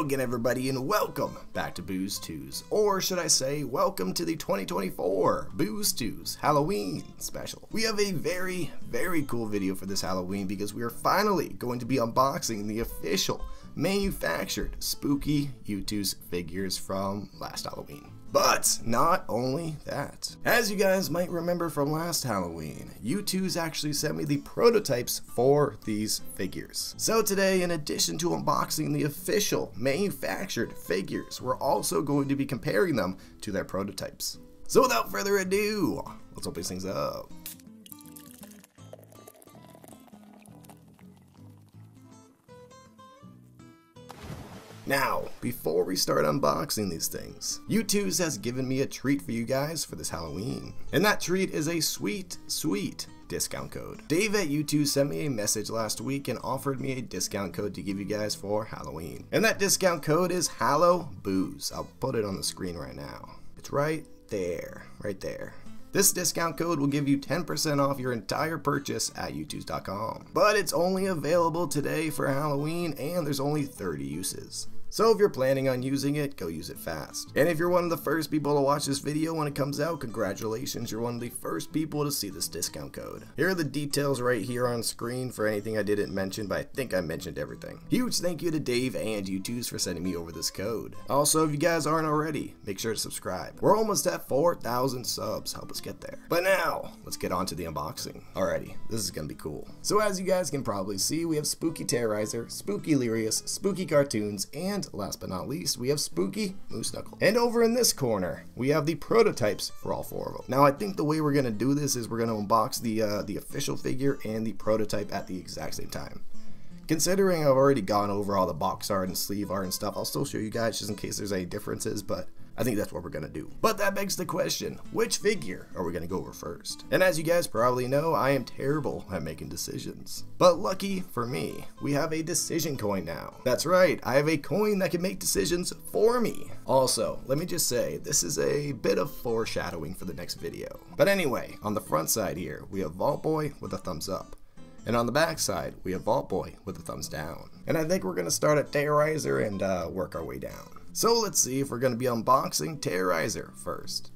again, everybody, and welcome back to Boozetooz, or should I say, welcome to the 2024 Boozetooz Halloween special. We have a very cool video for this Halloween because we are finally going to be unboxing the official manufactured spooky Youtooz figures from last Halloween. But not only that. As you guys might remember from last Halloween, Youtooz actually sent me the prototypes for these figures. So today, in addition to unboxing the official manufactured figures, we're also going to be comparing them to their prototypes. So without further ado, let's open these things up. Now, before we start unboxing these things, Youtooz has given me a treat for you guys for this Halloween. And that treat is a sweet discount code. Dave at Youtooz sent me a message last week and offered me a discount code to give you guys for Halloween. And that discount code is HalloBooze. I'll put it on the screen right now. It's right there, This discount code will give you 10% off your entire purchase at youtooz.com. But it's only available today for Halloween, and there's only 30 uses. So if you're planning on using it, go use it fast. And if you're one of the first people to watch this video when it comes out, congratulations, you're one of the first people to see this discount code. Here are the details right here on screen for anything I didn't mention, but I think I mentioned everything. Huge thank you to Dave and Youtooz for sending me over this code. Also, if you guys aren't already, make sure to subscribe. We're almost at 4,000 subs, help us get there. But now, let's get on to the unboxing. Alrighty, this is gonna be cool. So as you guys can probably see, we have Spooky Terrorizer, Spooky Lyrius, Spooky Cartoons, and last but not least, we have Spooky Moose Knuckle. And over in this corner, we have the prototypes for all four of them. Now, I think the way we're going to do this is we're going to unbox the official figure and the prototype at the exact same time. Considering I've already gone over all the box art and sleeve art and stuff, I'll still show you guys just in case there's any differences, but I think that's what we're gonna do. But that begs the question, which figure are we gonna go over first? And as you guys probably know, I am terrible at making decisions. But lucky for me, we have a decision coin now. That's right, I have a coin that can make decisions for me. Also, let me just say, this is a bit of foreshadowing for the next video. But anyway, on the front side here, we have Vault Boy with a thumbs up. And on the back side, we have Vault Boy with a thumbs down. And I think we're gonna start at Terrorizer and work our way down. So let's see if we're going to be unboxing Terrorizer first.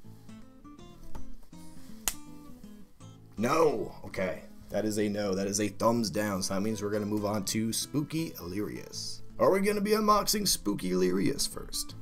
No! Okay, that is a no. That is a thumbs down, so that means we're going to move on to Spooky Lyrius. Are we going to be unboxing Spooky Lyrius first?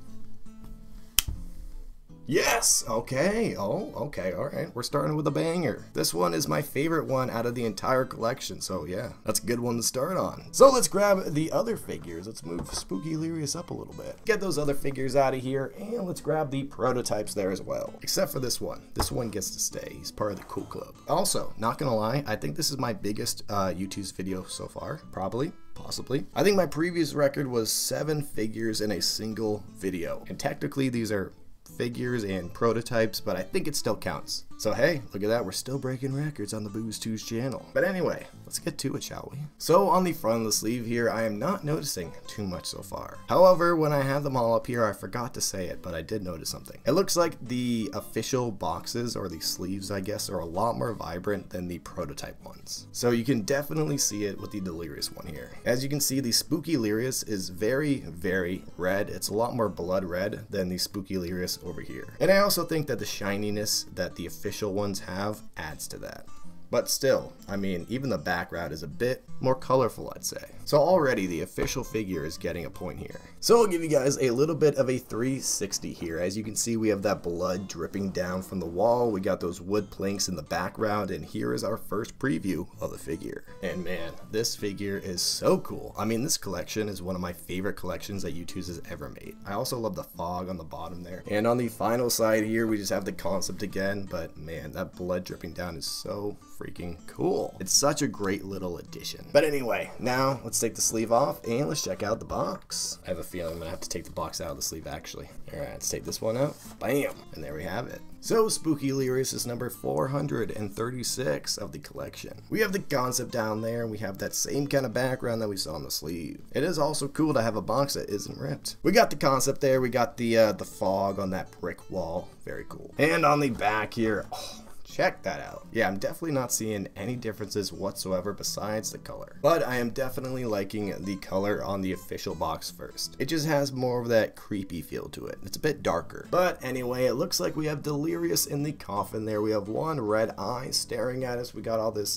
Yes! Okay. Oh, okay. Alright. We're starting with a banger. This one is my favorite one out of the entire collection, so yeah, that's a good one to start on. So let's grab the other figures. Let's move Spooky Lyrius up a little bit. Get those other figures out of here, and let's grab the prototypes there as well. Except for this one. This one gets to stay. He's part of the cool club. Also, not gonna lie, I think this is my biggest Youtooz video so far. Probably. Possibly. I think my previous record was 7 figures in a single video. And technically these are figures and prototypes, but I think it still counts. So hey, look at that, we're still breaking records on the Boozetooz channel. But anyway, let's get to it, shall we? So on the front of the sleeve here, I am not noticing too much so far. However, when I had them all up here, I forgot to say it, but I did notice something. It looks like the official boxes, or the sleeves I guess, are a lot more vibrant than the prototype ones. So you can definitely see it with the Delirious one here. As you can see, the Spooky Lyrius is very red. It's a lot more blood red than the Spooky Lyrius over here. And I also think that the shininess that the official ones have adds to that. But still, I mean, even the background is a bit more colorful, I'd say. So already the official figure is getting a point here. So I'll give you guys a little bit of a 360 here. As you can see, we have that blood dripping down from the wall. We got those wood planks in the background, and here is our first preview of the figure. And man, this figure is so cool. I mean, this collection is one of my favorite collections that Youtooz has ever made. I also love the fog on the bottom there. And on the final side here, we just have the concept again, but man, that blood dripping down is so freaking cool. It's such a great little addition. But anyway, now let's take the sleeve off and let's check out the box. I have a feeling I'm gonna have to take the box out of the sleeve actually. Alright, let's take this one out. Bam! And there we have it. So Spooky Lyrius is number 436 of the collection. We have the concept down there, and we have that same kind of background that we saw on the sleeve. It is also cool to have a box that isn't ripped. We got the concept there, we got the fog on that brick wall. Very cool. And on the back here, oh, Check that out. Yeah, I'm definitely not seeing any differences whatsoever besides the color. But I am definitely liking the color on the official box first. It just has more of that creepy feel to it. It's a bit darker. But anyway, it looks like we have Delirious in the coffin there. We have one red eye staring at us. We got all this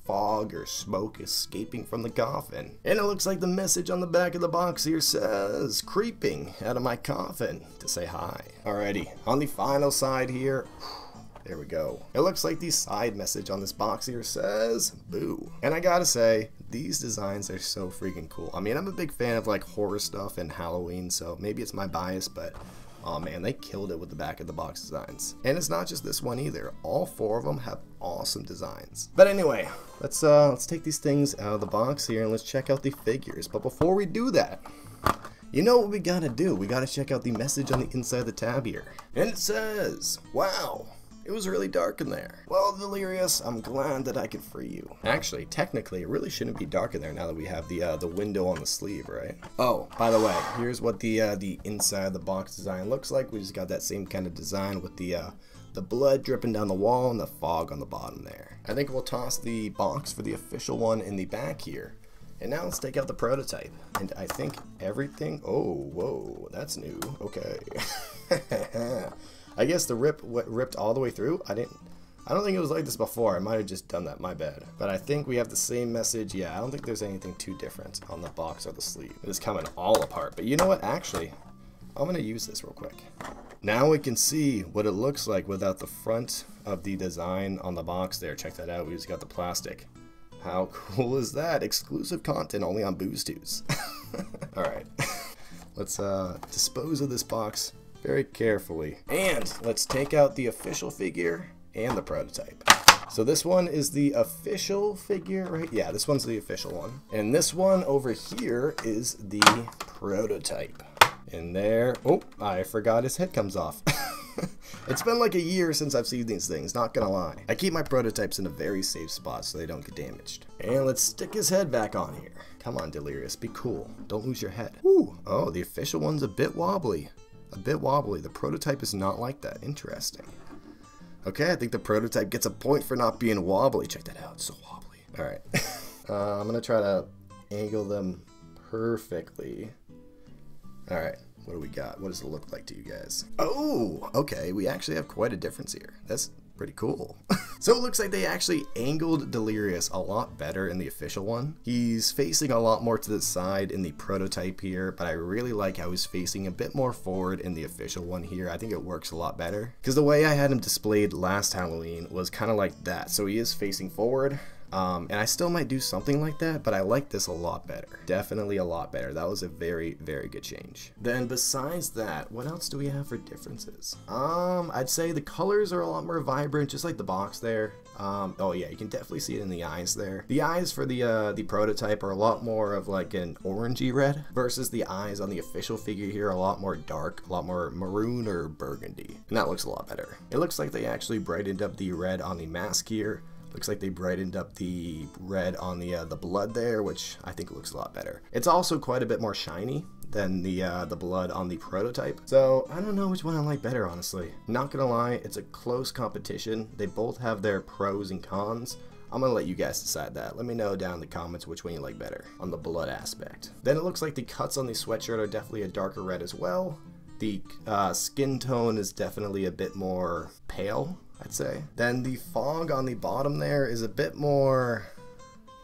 fog or smoke escaping from the coffin. And it looks like the message on the back of the box here says, "Creeping out of my coffin to say hi." Alrighty, on the final side here, there we go. It looks like the side message on this box here says, "Boo." And I gotta say, these designs are so freaking cool. I mean, I'm a big fan of like horror stuff and Halloween, so maybe it's my bias, but oh man, they killed it with the back of the box designs. And it's not just this one either. All 4 of them have awesome designs. But anyway, let's take these things out of the box here and let's check out the figures. But before we do that, you know what we gotta do? We gotta check out the message on the inside of the tab here. And it says, "Wow, it was really dark in there. Well, Delirious, I'm glad that I could free you." Actually, technically, it really shouldn't be dark in there now that we have the window on the sleeve, right? Oh, by the way, here's what the inside of the box design looks like. We just got that same kind of design with the blood dripping down the wall and the fog on the bottom there. I think we'll toss the box for the official one in the back here. And now let's take out the prototype. And I think everything... Oh, whoa, that's new. Okay. I guess the ripped all the way through. I don't think it was like this before. I might have just done that, my bad. But I think we have the same message. Yeah, I don't think there's anything too different on the box or the sleeve. It is coming all apart. But you know what? Actually, I'm gonna use this real quick. Now we can see what it looks like without the front of the design on the box there. Check that out. We just got the plastic. How cool is that? Exclusive content only on Boozetooz. Alright. Let's dispose of this box very carefully. And let's take out the official figure and the prototype. So this one is the official figure, right? Yeah, this one's the official one. And this one over here is the prototype. And there, oh, I forgot his head comes off. It's been like a year since I've seen these things, not gonna lie. I keep my prototypes in a very safe spot so they don't get damaged. And let's stick his head back on here. Come on, Delirious, be cool. Don't lose your head. Ooh, oh, the official one's a bit wobbly. A bit wobbly. The prototype is not like that. Interesting. Okay, I think the prototype gets a point for not being wobbly. Check that out. It's so wobbly. Alright. I'm gonna try to angle them perfectly. Alright. What do we got? What does it look like to you guys? Oh, okay. We actually have quite a difference here. That's pretty cool. So it looks like they actually angled Delirious a lot better in the official one. He's facing a lot more to the side in the prototype here, but I really like how he's facing a bit more forward in the official one here. I think it works a lot better. Because the way I had him displayed last Halloween was kind of like that. So he is facing forward. And I still might do something like that, but I like this a lot better. Definitely a lot better. That was a very, very good change. Then besides that, what else do we have for differences? I'd say the colors are a lot more vibrant, just like the box there. Oh yeah, you can definitely see it in the eyes there. The eyes for the prototype are a lot more of like an orangey red versus the eyes on the official figure here are a lot more dark, a lot more maroon or burgundy. And that looks a lot better. It looks like they actually brightened up the red on the mask here. Looks like they brightened up the red on the blood there, which I think looks a lot better. It's also quite a bit more shiny than the blood on the prototype. So I don't know which one I like better, honestly. Not gonna lie, it's a close competition. They both have their pros and cons. I'm gonna let you guys decide that. Let me know down in the comments which one you like better on the blood aspect. Then it looks like the cuts on the sweatshirt are definitely a darker red as well. The skin tone is definitely a bit more pale, I'd say. Then the fog on the bottom there is a bit more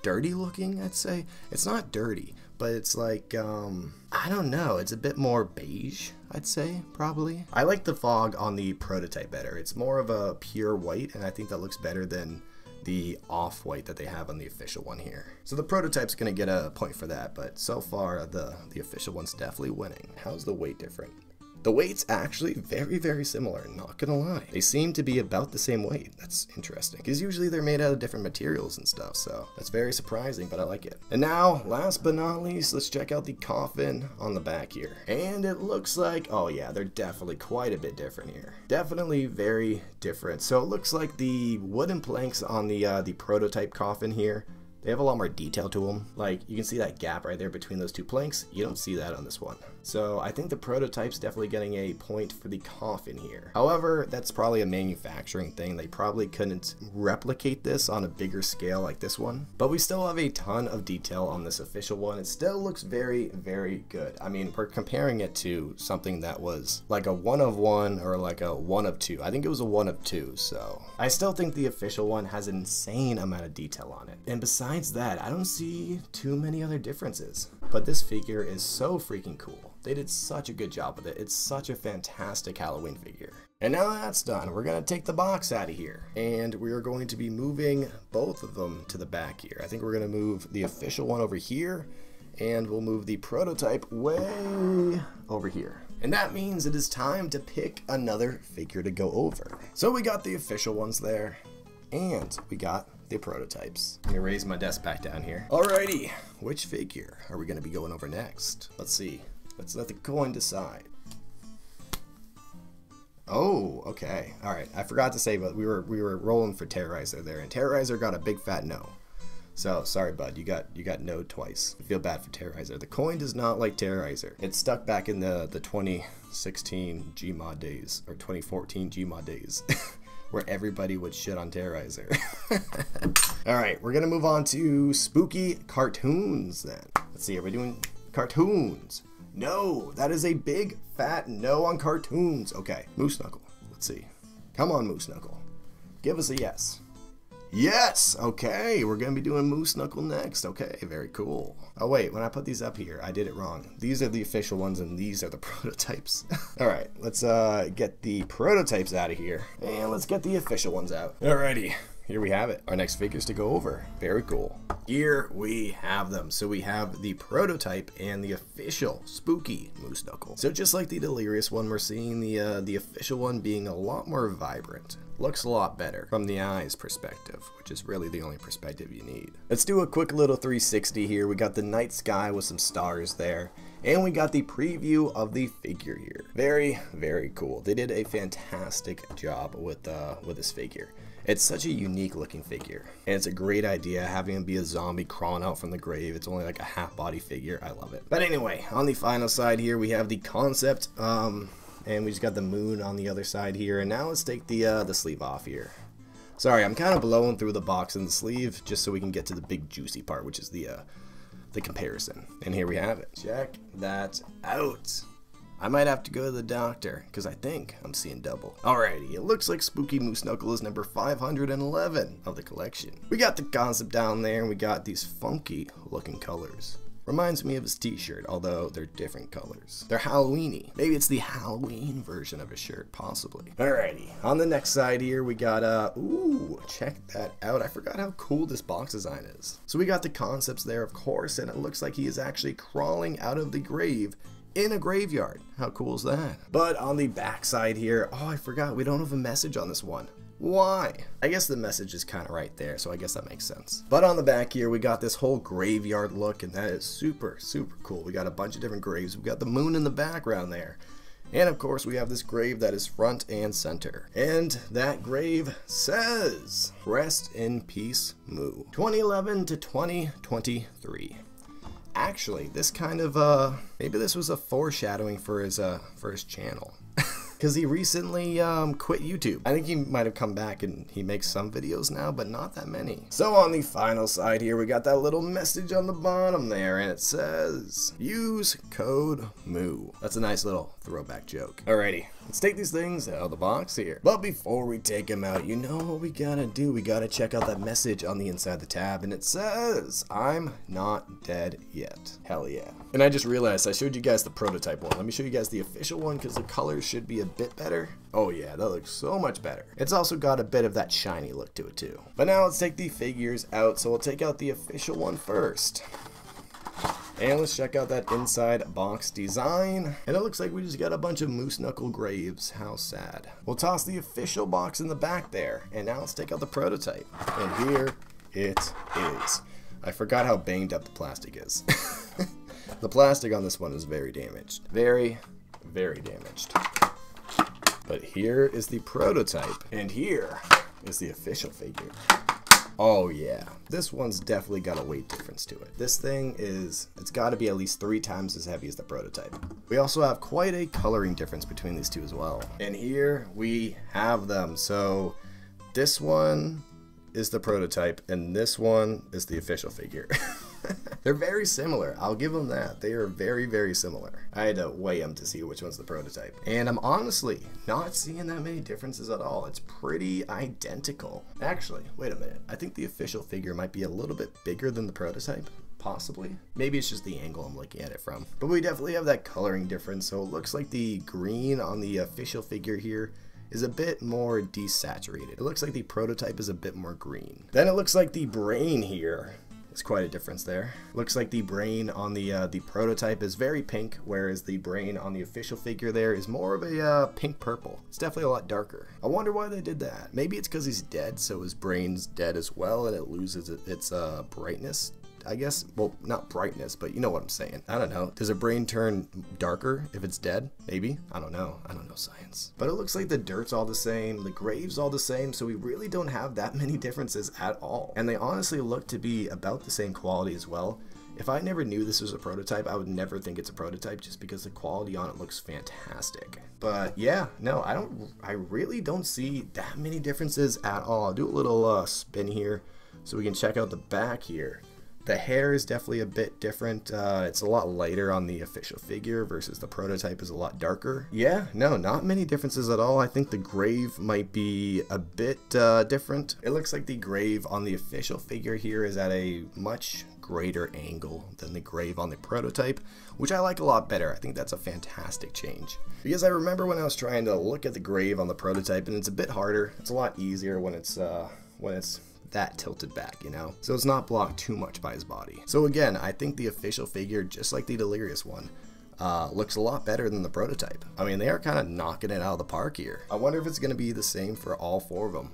dirty looking, I'd say. It's not dirty, but it's like, I don't know, it's a bit more beige, I'd say, probably. I like the fog on the prototype better. It's more of a pure white, and I think that looks better than the off-white that they have on the official one here. So the prototype's gonna get a point for that, but so far the official one's definitely winning. How's the weight different? The weight's actually very, very similar, not gonna lie. They seem to be about the same weight. That's interesting, because usually they're made out of different materials and stuff, so that's very surprising, but I like it. And now, last but not least, let's check out the coffin on the back here. And it looks like, oh yeah, they're definitely quite a bit different here. Definitely very different. So it looks like the wooden planks on the prototype coffin here They have a lot more detail to them. Like, you can see that gap right there between those two planks. You don't see that on this one. So I think the prototype's definitely getting a point for the coffin here. However, that's probably a manufacturing thing. They probably couldn't replicate this on a bigger scale like this one. But we still have a ton of detail on this official one. It still looks very, very good. I mean, we're comparing it to something that was like a 1 of 1 or like a 1 of 2. I think it was a 1 of 2, so I still think the official one has an insane amount of detail on it. And besides that, I don't see too many other differences. But this figure is so freaking cool. They did such a good job with it. It's such a fantastic Halloween figure. And now that's done, we're gonna take the box out of here. And we are going to be moving both of them to the back here. I think we're gonna move the official one over here, and we'll move the prototype way over here. And that means it is time to pick another figure to go over. So we got the official ones there, and we got the prototypes. Let me raise my desk back down here. Alrighty, which figure are we gonna be going over next? Let's see. Let's let the coin decide. Oh, okay. Alright, I forgot to say, but we were rolling for Terrorizer there, and Terrorizer got a big fat no. So, sorry bud, you got no twice. I feel bad for Terrorizer. The coin does not like Terrorizer. It's stuck back in the 2016 Gmod days, or 2014 Gmod days, where everybody would shit on Terrorizer. Alright, we're gonna move on to spooky cartoons then. Let's see, are we doing cartoons? No, that is a big fat no on cartoons. Okay, Moose Knuckle, let's see. Come on, Moose Knuckle. Give us a yes. Yes! Okay, we're gonna be doing Moose Knuckle next. Okay, very cool. Oh wait, when I put these up here, I did it wrong. These are the official ones and these are the prototypes. Alright, let's get the prototypes out of here. And let's get the official ones out. Alrighty, here we have it. Our next figures to go over. Very cool. Here we have them. So we have the prototype and the official spooky Moose Knuckle. So just like the Delirious one, we're seeing the official one being a lot more vibrant. Looks a lot better from the eyes perspective, which is really the only perspective you need. Let's do a quick little 360 here. We got the night sky with some stars there, and we got the preview of the figure here. Very, very cool. They did a fantastic job with this figure. It's such a unique looking figure, and it's a great idea having him be a zombie crawling out from the grave. It's only like a half body figure. I love it. But anyway, on the final side here, we have the concept, and we just got the moon on the other side here. And now let's take the sleeve off here. Sorry, I'm kind of blowing through the box and the sleeve just so we can get to the big juicy part, which is the comparison. And here we have it. Check that out. I might have to go to the doctor because I think I'm seeing double. Alrighty, it looks like Spooky Moose Knuckle is number 511 of the collection. We got the concept down there, and we got these funky looking colors. Reminds me of his t-shirt, although they're different colors. They're Halloween-y. Maybe it's the Halloween version of his shirt, possibly. Alrighty, on the next side here, we got, ooh, check that out. I forgot how cool this box design is. So we got the concepts there, of course, and it looks like he is actually crawling out of the grave in a graveyard. How cool is that? But on the back side here, oh, I forgot, we don't have a message on this one. Why? I guess the message is kind of right there, so I guess that makes sense. But on the back here, we got this whole graveyard look, and that is super, super cool. We got a bunch of different graves. We got the moon in the background there. And of course, we have this grave that is front and center. And that grave says, "Rest in peace, Moo." 2011 to 2023. Actually, this kind of, maybe this was a foreshadowing for his channel. Because he recently quit YouTube. I think he might have come back and he makes some videos now, but not that many. So on the final side here, we got that little message on the bottom there, and it says, "Use code MOO." That's a nice little throwback joke. Alrighty, let's take these things out of the box here. But before we take them out, you know what we gotta do? We gotta check out that message on the inside the tab, and it says, "I'm not dead yet." Hell yeah. And I just realized I showed you guys the prototype one. Let me show you guys the official one because the colors should be a bit better. Oh yeah, that looks so much better. It's also got a bit of that shiny look to it too. But now let's take the figures out. So we'll take out the official one first. And let's check out that inside box design. And it looks like we just got a bunch of Moose Knuckle graves. How sad. We'll toss the official box in the back there. And now let's take out the prototype. And here it is. I forgot how banged up the plastic is. The plastic on this one is very damaged. Very, very damaged. But here is the prototype. And here is the official figure. Oh yeah, this one's definitely got a weight difference to it. This thing it's got to be at least 3 times as heavy as the prototype. We also have quite a coloring difference between these two as well. And here we have them. So this one is the prototype and this one is the official figure. They're very similar, I'll give them that. They are very, very similar. I had to weigh them to see which one's the prototype. And I'm honestly not seeing that many differences at all. It's pretty identical. Actually, wait a minute. I think the official figure might be a little bit bigger than the prototype. Possibly. Maybe it's just the angle I'm looking at it from. But we definitely have that coloring difference. So it looks like the green on the official figure here is a bit more desaturated. It looks like the prototype is a bit more green. Then it looks like the brain here. It's quite a difference there. Looks like the brain on the prototype is very pink, whereas the brain on the official figure there is more of a pink purple. It's definitely a lot darker. I wonder why they did that. Maybe it's because he's dead, so his brain's dead as well, and it loses its brightness, I guess. Well, not brightness, but you know what I'm saying. I don't know. Does a brain turn darker if it's dead? Maybe. I don't know. I don't know science. But it looks like the dirt's all the same, the grave's all the same, so we really don't have that many differences at all. And they honestly look to be about the same quality as well. If I never knew this was a prototype, I would never think it's a prototype just because the quality on it looks fantastic. But yeah, no, I really don't see that many differences at all. I'll do a little spin here so we can check out the back here. The hair is definitely a bit different. It's a lot lighter on the official figure versus the prototype is a lot darker. Yeah, no, not many differences at all. I think the grave might be a bit different. It looks like the grave on the official figure here is at a much greater angle than the grave on the prototype, which I like a lot better. I think that's a fantastic change. Because I remember when I was trying to look at the grave on the prototype, and it's a bit harder. It's a lot easier when it's that tilted back, you know, so it's not blocked too much by his body. So again, I think the official figure, just like the Delirious one, looks a lot better than the prototype. I mean, they are kind of knocking it out of the park here. I wonder if it's going to be the same for all 4 of them.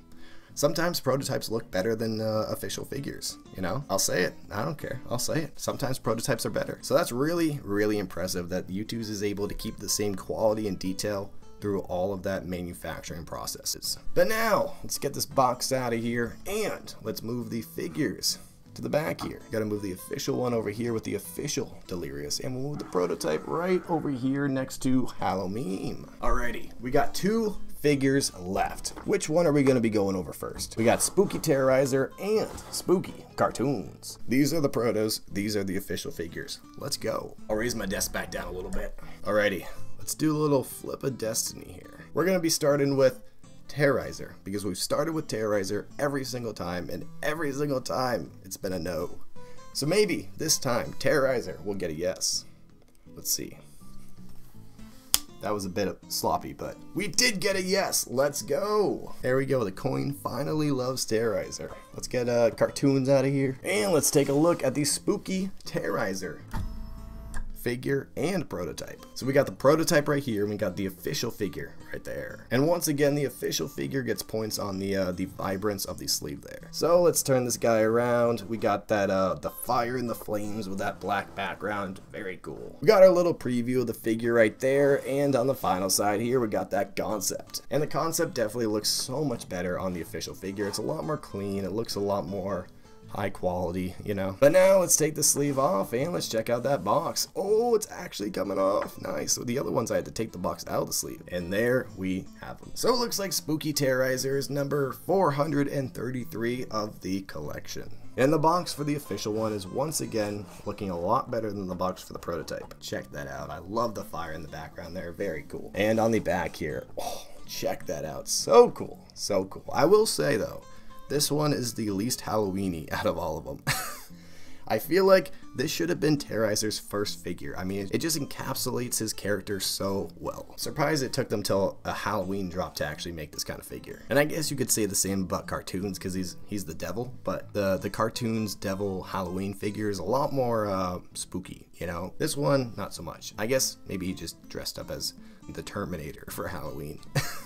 Sometimes prototypes look better than official figures, you know? I'll say it. I don't care. I'll say it. Sometimes prototypes are better. So that's really, really impressive that Youtooz is able to keep the same quality and detail through all of that manufacturing processes. But now, let's get this box out of here and let's move the figures to the back here. Gotta move the official one over here with the official Delirious, and we'll move the prototype right over here next to Halloween. Alrighty, we got 2 figures left. Which one are we gonna be going over first? We got Spooky Terrorizer and Spooky Cartoons. These are the protos, these are the official figures. Let's go. I'll raise my desk back down a little bit. Alrighty. Let's do a little flip of destiny here. We're going to be starting with Terrorizer because we've started with Terrorizer every single time, and every single time it's been a no. So maybe this time Terrorizer will get a yes. Let's see. That was a bit sloppy, but we did get a yes. Let's go. There we go. The coin finally loves Terrorizer. Let's get Cartoons out of here, and let's take a look at the Spooky Terrorizer figure and prototype. So we got the prototype right here, and we got the official figure right there. And once again, the official figure gets points on the vibrance of the sleeve there. So let's turn this guy around. We got that the fire and the flames with that black background. Very cool. We got our little preview of the figure right there, and on the final side here, we got that concept. And the concept definitely looks so much better on the official figure. It's a lot more clean. It looks a lot more high quality, you know. But now let's take the sleeve off and let's check out that box. Oh, it's actually coming off. Nice. So the other ones I had to take the box out of the sleeve, and there we have them. So it looks like Spooky Terrorizer is number 433 of the collection. And the box for the official one is once again looking a lot better than the box for the prototype. Check that out. I love the fire in the background there. Very cool. And on the back here, oh, check that out. So cool. So cool. I will say though, this one is the least Halloween-y out of all of them. I feel like this should have been Terrorizer's first figure. I mean, it just encapsulates his character so well. Surprised it took them till a Halloween drop to actually make this kind of figure. And I guess you could say the same about Cartoons because he's the devil, but the Cartoons devil Halloween figure is a lot more spooky, you know? This one, not so much. I guess maybe he just dressed up as the Terminator for Halloween.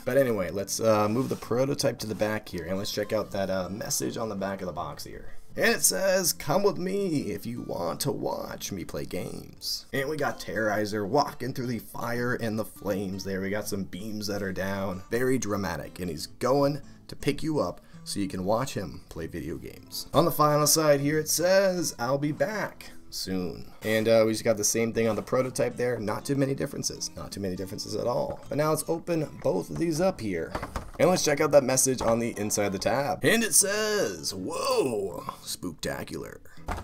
But anyway, let's move the prototype to the back here, and let's check out that message on the back of the box here. And it says, "Come with me if you want to watch me play games." And we got Terrorizer walking through the fire and the flames there. We got some beams that are down. Very dramatic. And he's going to pick you up so you can watch him play video games. On the final side here it says, I'll be back soon. And we just got the same thing on the prototype there. Not too many differences. Not too many differences at all. But now let's open both of these up here. And let's check out that message on the inside of the tab. And it says, whoa, spooktacular.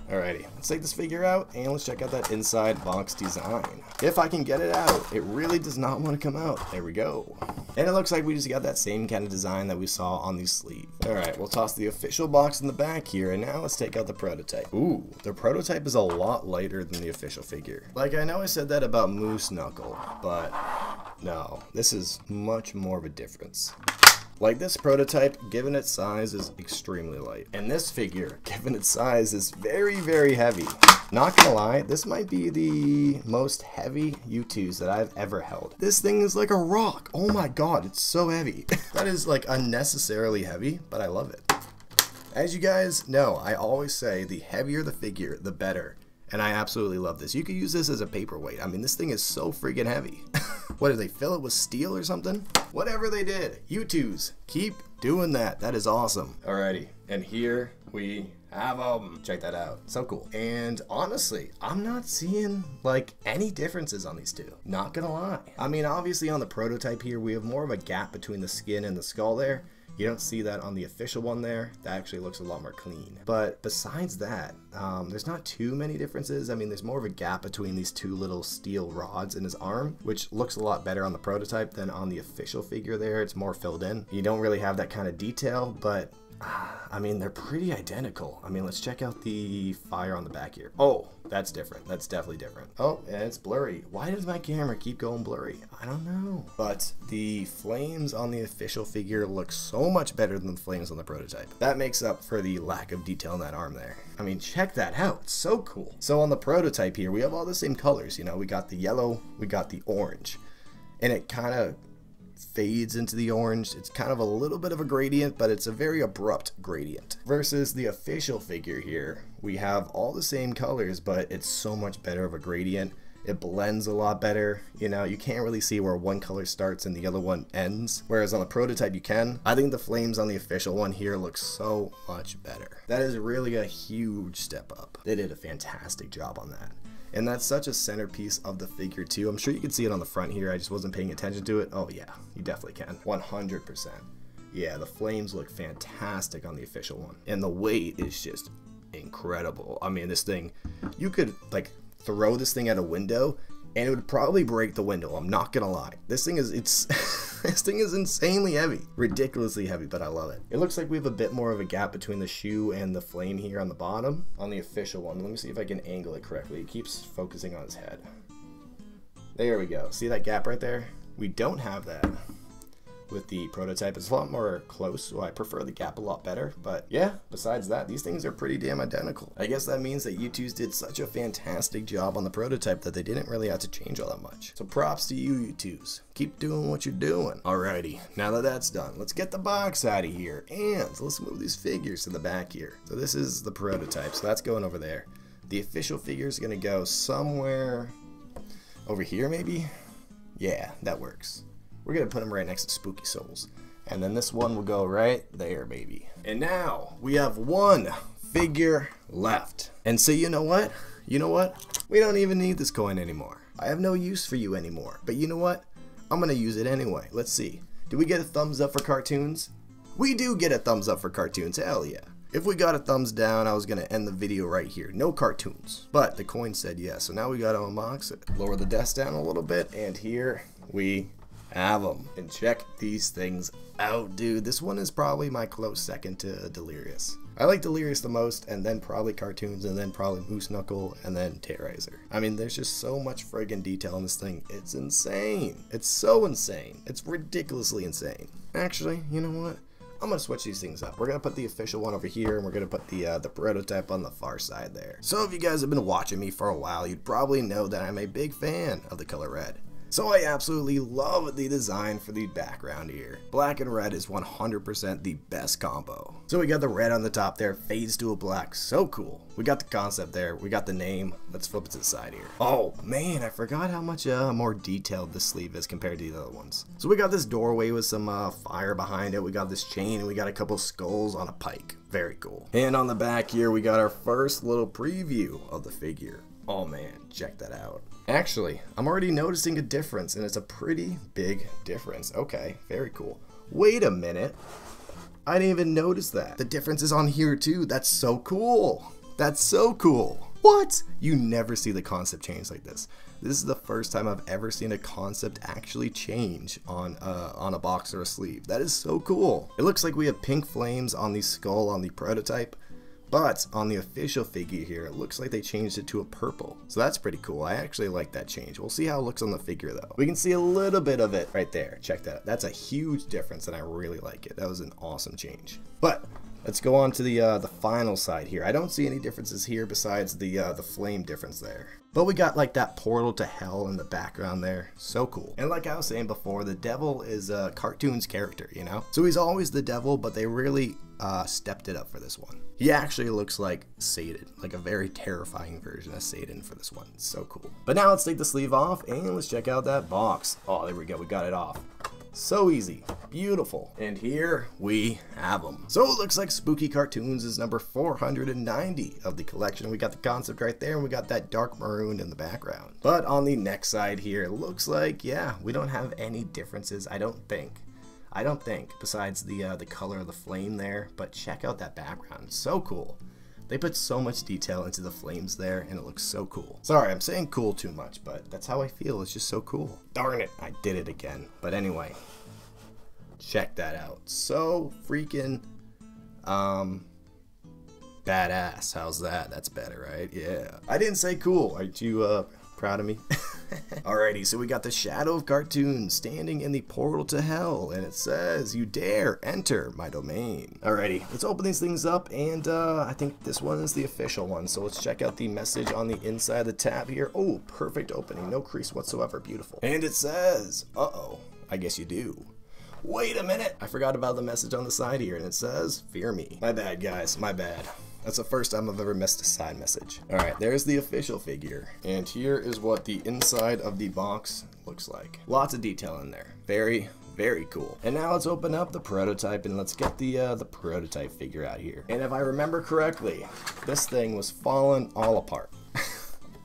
Alrighty, let's take this figure out and let's check out that inside box design. If I can get it out, it really does not want to come out. There we go. And it looks like we just got that same kind of design that we saw on the sleeve. Alright, we'll toss the official box in the back here, and now let's take out the prototype. Ooh, the prototype is a lot lighter than the official figure. Like, I know I said that about Moose Knuckle, but no, this is much more of a difference. Like, this prototype, given its size, is extremely light. And this figure, given its size, is very, very heavy. Not gonna lie, this might be the most heavy Youtooz that I've ever held. This thing is like a rock. Oh my god, it's so heavy. That is like unnecessarily heavy, but I love it. As you guys know, I always say the heavier the figure, the better. And I absolutely love this. You could use this as a paperweight. I mean, this thing is so freaking heavy. What, did they fill it with steel or something? Whatever they did, Youtooz, keep doing that. That is awesome. Alrighty, and here we have them. Check that out. So cool. And honestly, I'm not seeing like any differences on these two. Not gonna lie. I mean, obviously on the prototype here, we have more of a gap between the skin and the skull there. You don't see that on the official one there. That actually looks a lot more clean. But besides that, there's not too many differences. I mean, there's more of a gap between these two little steel rods in his arm, which looks a lot better on the prototype than on the official figure there. It's more filled in. You don't really have that kind of detail, but I mean, they're pretty identical. I mean, let's check out the fire on the back here. Oh, that's different. That's definitely different. Oh, and it's blurry. Why does my camera keep going blurry? I don't know. But the flames on the official figure look so much better than the flames on the prototype. That makes up for the lack of detail in that arm there. I mean, check that out. It's so cool. So on the prototype here, we have all the same colors. You know, we got the yellow, we got the orange. And it kind of fades into the orange. It's kind of a little bit of a gradient, but it's a very abrupt gradient. Versus the official figure here, we have all the same colors, but it's so much better of a gradient. It blends a lot better. You know, you can't really see where one color starts and the other one ends, whereas on the prototype you can. I think the flames on the official one here look so much better. That is really a huge step up. They did a fantastic job on that. And that's such a centerpiece of the figure too. I'm sure you can see it on the front here. I just wasn't paying attention to it. Oh yeah, you definitely can. 100%. Yeah, the flames look fantastic on the official one. And the weight is just incredible. I mean, this thing, you could like throw this thing at a window and it would probably break the window. I'm not gonna lie. This thing is, this thing is insanely heavy. Ridiculously heavy, but I love it. It looks like we have a bit more of a gap between the shoe and the flame here on the bottom. On the official one, let me see if I can angle it correctly. It keeps focusing on his head. There we go. See that gap right there? We don't have that with the prototype. It's a lot more close, so I prefer the gap a lot better. But yeah, besides that, these things are pretty damn identical. I guess that means that Youtooz did such a fantastic job on the prototype that they didn't really have to change all that much. So props to you, Youtooz. Keep doing what you're doing. Alrighty, now that that's done, let's get the box out of here and let's move these figures to the back here. So this is the prototype, so that's going over there. The official figure is gonna go somewhere over here maybe? Yeah, that works. We're gonna put them right next to Spooky Souls. And then this one will go right there, baby. And now we have one figure left. And so you know what? You know what? We don't even need this coin anymore. I have no use for you anymore. But you know what? I'm gonna use it anyway. Let's see. Do we get a thumbs up for cartoons? We do get a thumbs up for cartoons, hell yeah. If we got a thumbs down, I was gonna end the video right here. No cartoons. But the coin said yes, so now we gotta unbox it. Lower the desk down a little bit, and here we have them. And check these things out, dude. This one is probably my close second to Delirious. I like Delirious the most, and then probably cartoons, and then probably Moose Knuckle, and then Terrorizer. I mean, there's just so much friggin' detail in this thing. It's insane. It's so insane. It's ridiculously insane. Actually, you know what? I'm gonna switch these things up. We're gonna put the official one over here, and we're gonna put the prototype on the far side there. So if you guys have been watching me for a while, you'd probably know that I'm a big fan of the color red. So I absolutely love the design for the background here. Black and red is 100% the best combo. So we got the red on the top there, fades to a black, so cool. We got the concept there, we got the name. Let's flip it to the side here. Oh man, I forgot how much more detailed this sleeve is compared to the other ones. So we got this doorway with some fire behind it, we got this chain, and we got a couple skulls on a pike. Very cool. And on the back here, we got our first little preview of the figure. Oh man, check that out. Actually, I'm already noticing a difference, and it's a pretty big difference. Okay, very cool. Wait a minute. I didn't even notice that. The difference is on here too. That's so cool. That's so cool. What? You never see the concept change like this. This is the first time I've ever seen a concept actually change on a box or a sleeve. That is so cool. It looks like we have pink flames on the skull on the prototype, but on the official figure here, it looks like they changed it to a purple. So that's pretty cool. I actually like that change. We'll see how it looks on the figure though. We can see a little bit of it right there. Check that out. That's a huge difference and I really like it. That was an awesome change. But let's go on to the final side here. I don't see any differences here besides the flame difference there. But we got like that portal to hell in the background there. So cool. And like I was saying before, the devil is a cartoon's character, you know? So he's always the devil, but they really stepped it up for this one. He actually looks like Satan, like a very terrifying version of Satan for this one. It's so cool. But now let's take the sleeve off and let's check out that box. Oh, there we go. We got it off. So easy. Beautiful. And here we have them. So it looks like Spooky Cartoons is number 490 of the collection. We got the concept right there and we got that dark maroon in the background. But on the next side here, it looks like, yeah, we don't have any differences, I don't think. Besides the color of the flame there. But check out that background. It's so cool. They put so much detail into the flames there, and it looks so cool. Sorry, I'm saying cool too much, but that's how I feel. It's just so cool. Darn it, I did it again. But anyway, check that out. So freaking badass. How's that? That's better, right? Yeah. I didn't say cool. Aren't you proud of me? Alrighty, so we got the Shadow of Cartoons standing in the portal to hell, and it says, "You dare enter my domain." Alrighty, let's open these things up, and I think this one is the official one, so let's check out the message on the inside of the tab here. Oh, perfect opening, no crease whatsoever, beautiful. And it says, uh-oh, I guess you do. Wait a minute, I forgot about the message on the side here, and it says, "Fear me." My bad, guys, my bad. That's the first time I've ever missed a side message. Alright, there's the official figure. And here is what the inside of the box looks like. Lots of detail in there. Very, very cool. And now let's open up the prototype and let's get the prototype figure out here. And if I remember correctly, this thing was falling all apart.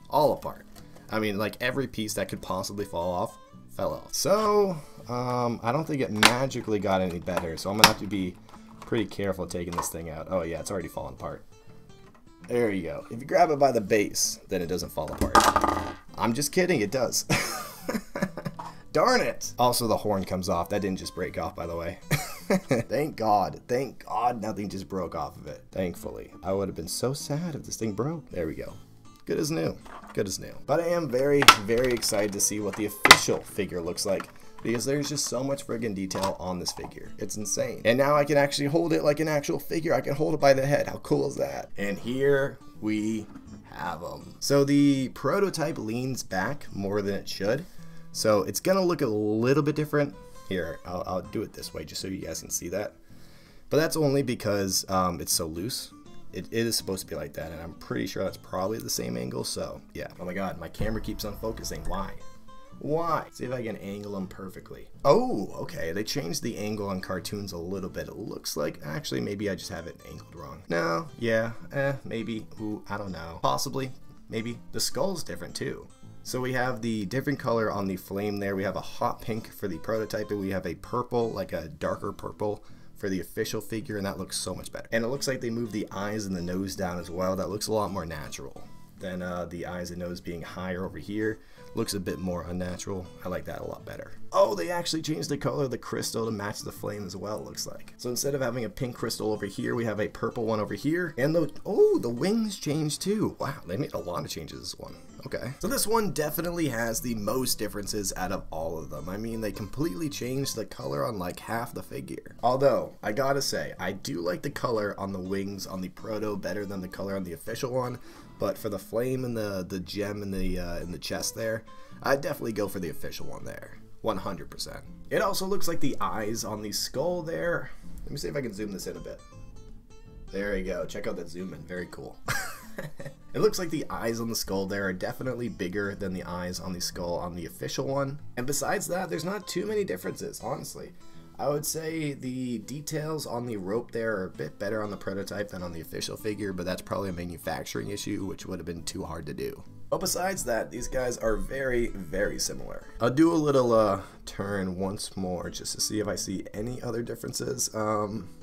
All apart. I mean, like every piece that could possibly fall off, fell off. So, I don't think it magically got any better. So I'm gonna have to be pretty careful taking this thing out. Oh yeah, it's already falling apart. There you go. If you grab it by the base, then it doesn't fall apart. I'm just kidding, it does. Darn it! Also, the horn comes off. That didn't just break off, by the way. Thank God nothing just broke off of it. Thankfully. I would have been so sad if this thing broke. There we go. Good as new. Good as new. But I am very, very excited to see what the official figure looks like, because there's just so much friggin' detail on this figure. It's insane. And now I can actually hold it like an actual figure. I can hold it by the head. How cool is that? And here we have them. So the prototype leans back more than it should. So it's gonna look a little bit different. Here, I'll do it this way just so you guys can see that. But that's only because it's so loose. It is supposed to be like that, and I'm pretty sure that's probably the same angle, so yeah. Oh my god, my camera keeps on focusing. Why? Why? See if I can angle them perfectly. Oh, okay, they changed the angle on cartoons a little bit. It looks like, actually, maybe I just have it angled wrong. No, yeah, maybe. Ooh, I don't know. Possibly, maybe. The skull's different too. So we have the different color on the flame there. We have a hot pink for the prototype, and we have a purple, like a darker purple, for the official figure, and that looks so much better. And it looks like they moved the eyes and the nose down as well. That looks a lot more natural than the eyes and nose being higher over here. Looks a bit more unnatural. I like that a lot better. Oh, they actually changed the color of the crystal to match the flame as well, it looks like. So instead of having a pink crystal over here, we have a purple one over here. And the wings changed too. Wow, they made a lot of changes this one. Okay. So this one definitely has the most differences out of all of them. I mean, they completely changed the color on like half the figure. Although, I gotta say, I do like the color on the wings on the proto better than the color on the official one. But for the flame and the gem in the chest there, I'd definitely go for the official one there. 100%. It also looks like the eyes on the skull there. Let me see if I can zoom this in a bit. There you go. Check out that zoom in. Very cool. It looks like the eyes on the skull there are definitely bigger than the eyes on the skull on the official one. And besides that, there's not too many differences, honestly. I would say the details on the rope there are a bit better on the prototype than on the official figure, but that's probably a manufacturing issue, which would have been too hard to do. But besides that, these guys are very, very similar. I'll do a little turn once more just to see if I see any other differences.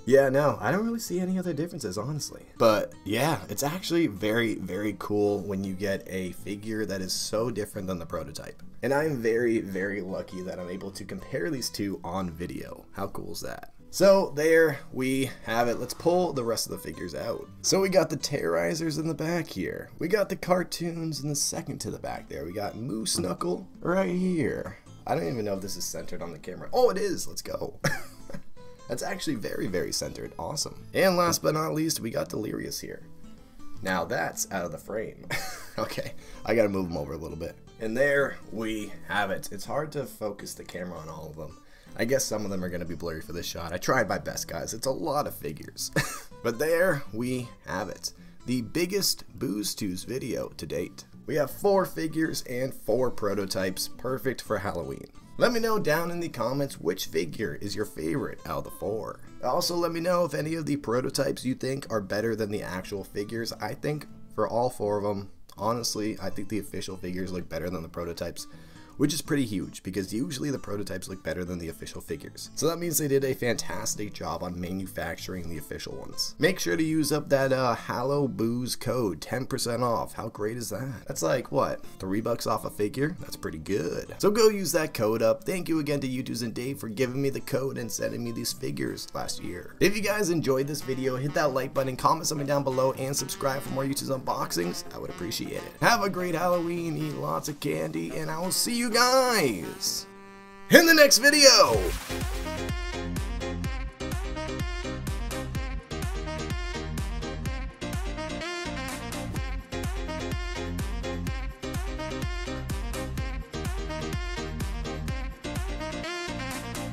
Yeah, no, I don't really see any other differences, honestly. But yeah, it's actually very, very cool when you get a figure that is so different than the prototype. And I'm very, very lucky that I'm able to compare these two on video. How cool is that? So there we have it. Let's pull the rest of the figures out. So we got the Terrorizers in the back here. We got the cartoons in the second to the back there. We got Moose Knuckle right here. I don't even know if this is centered on the camera. Oh, it is. Let's go. That's actually very, very centered. Awesome. And last but not least, we got Delirious here. Now that's out of the frame. Okay, I gotta move them over a little bit. And there we have it. It's hard to focus the camera on all of them. I guess some of them are going to be blurry for this shot. I tried my best, guys. It's a lot of figures. But there we have it. The biggest Boozetooz video to date. We have 4 figures and 4 prototypes, perfect for Halloween. Let me know down in the comments which figure is your favorite out of the 4. Also, let me know if any of the prototypes you think are better than the actual figures. I think for all 4 of them, honestly, I think the official figures look better than the prototypes, which is pretty huge because usually the prototypes look better than the official figures. So that means they did a fantastic job on manufacturing the official ones. Make sure to use up that HalloBooz code, 10% off. How great is that? That's like, what, $3 off a figure? That's pretty good. So go use that code up. Thank you again to Youtooz and Dave for giving me the code and sending me these figures last year. If you guys enjoyed this video, hit that like button, comment something down below, and subscribe for more Youtooz unboxings. I would appreciate it. Have a great Halloween, eat lots of candy, and I will see you guys in the next video.